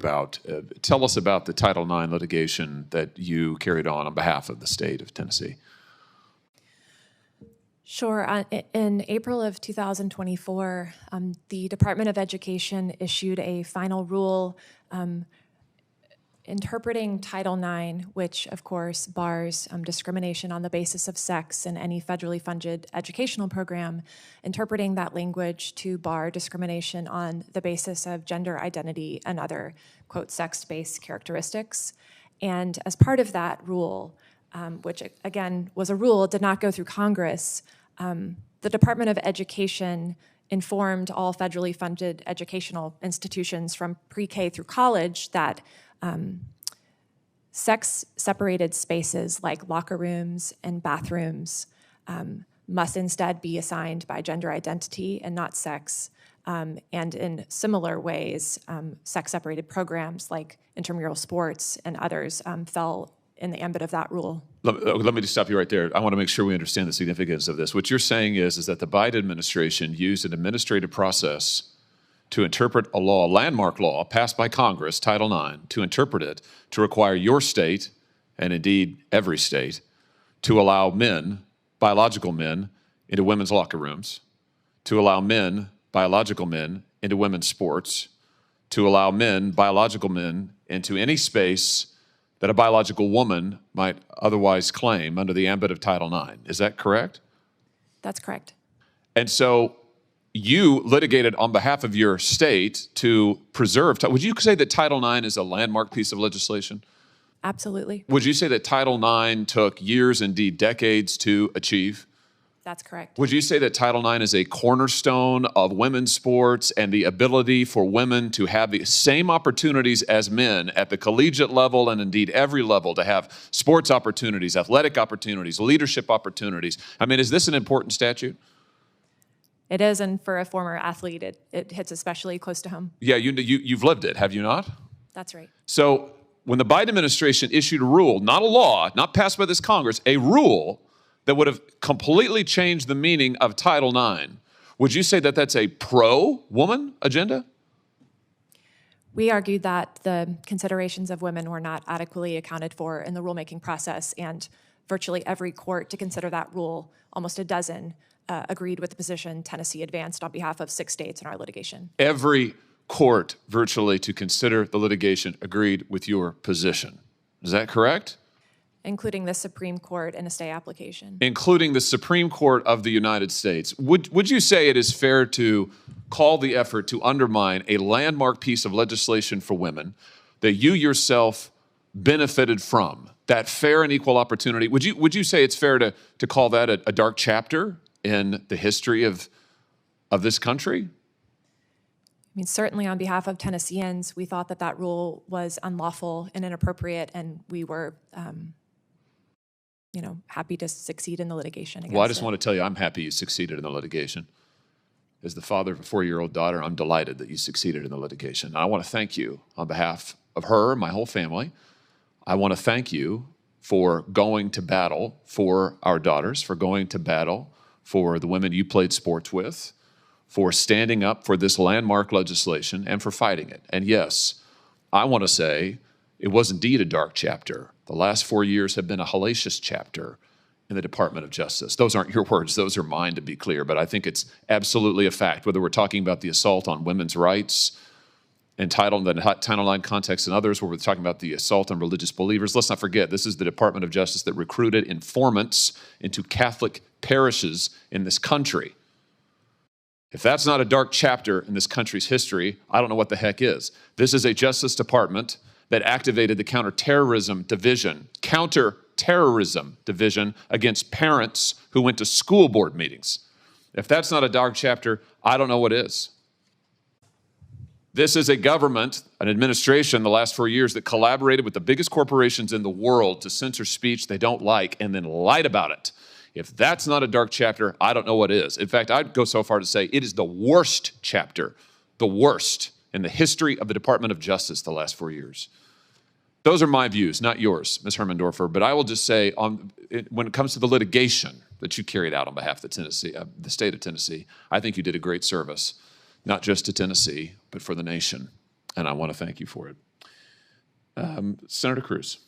Tell us about the Title IX litigation that you carried on behalf of the state of Tennessee. Sure. In April of 2024, the Department of Education issued a final rule interpreting Title IX, which, of course, bars discrimination on the basis of sex in any federally funded educational program, interpreting that language to bar discrimination on the basis of gender identity and other, quote, sex-based characteristics. And as part of that rule, which, again, was a rule, did not go through Congress, the Department of Education informed all federally funded educational institutions from pre-K through college that sex-separated spaces like locker rooms and bathrooms must instead be assigned by gender identity and not sex. And in similar ways, sex-separated programs like intramural sports and others fell in the ambit of that rule. Let me just stop you right there. I want to make sure we understand the significance of this. What you're saying is that the Biden administration used an administrative process to interpret a law, a landmark law passed by Congress, Title IX, to interpret it, to require your state, and indeed every state, to allow men, biological men, into women's locker rooms, to allow men, biological men, into women's sports, to allow men, biological men, into any space that a biological woman might otherwise claim under the ambit of Title IX. Is that correct? That's correct. And so you litigated on behalf of your state to preserve. Would you say that Title IX is a landmark piece of legislation? Absolutely. Would you say that Title IX took years, indeed decades, to achieve? That's correct. Would you say that Title IX is a cornerstone of women's sports and the ability for women to have the same opportunities as men at the collegiate level and indeed every level, to have sports opportunities, athletic opportunities, leadership opportunities? I mean, is this an important statute? It is, and for a former athlete, it hits especially close to home. Yeah, you've lived it, have you not? That's right. So when the Biden administration issued a rule, not a law, not passed by this Congress, a rule that would have completely changed the meaning of Title IX, would you say that that's a pro-woman agenda? We argued that the considerations of women were not adequately accounted for in the rulemaking process, and virtually every court to consider that rule, almost a dozen, agreed with the position Tennessee advanced on behalf of 6 states in our litigation. Every court virtually to consider the litigation agreed with your position. Is that correct? Including the Supreme Court in a stay application. Including the Supreme Court of the United States. Would you say it is fair to call the effort to undermine a landmark piece of legislation for women that you yourself benefited from, that fair and equal opportunity? Would you say it's fair to call that a dark chapter in the history of this country? I mean, certainly on behalf of Tennesseans, we thought that rule was unlawful and inappropriate, and we were happy to succeed in the litigation against Well, I just it. want to tell you I'm happy you succeeded in the litigation. As the father of a 4-year-old daughter, I'm delighted that you succeeded in the litigation. And I want to thank you on behalf of her and my whole family. I want to thank you for going to battle for our daughters, for going to battle for the women you played sports with, for standing up for this landmark legislation, and for fighting it. And yes, I want to say it was indeed a dark chapter. The last 4 years have been a hellacious chapter in the Department of Justice. Those aren't your words, those are mine, to be clear, but I think it's absolutely a fact, whether we're talking about the assault on women's rights and Title IX context and others, where we're talking about the assault on religious believers. Let's not forget, this is the Department of Justice that recruited informants into Catholic parishes in this country. If that's not a dark chapter in this country's history, I don't know what the heck is. This is a Justice Department that activated the counterterrorism division against parents who went to school board meetings. If that's not a dark chapter, I don't know what is. This is a government, an administration the last 4 years that collaborated with the biggest corporations in the world to censor speech they don't like and then lied about it. If that's not a dark chapter, I don't know what is. In fact, I'd go so far to say it is the worst chapter, the worst in the history of the Department of Justice the last 4 years. Those are my views, not yours, Ms. Hermendorfer. But I will just say, when it comes to the litigation that you carried out on behalf of the state of Tennessee, I think you did a great service, not just to Tennessee, but for the nation. And I want to thank you for it. Senator Cruz.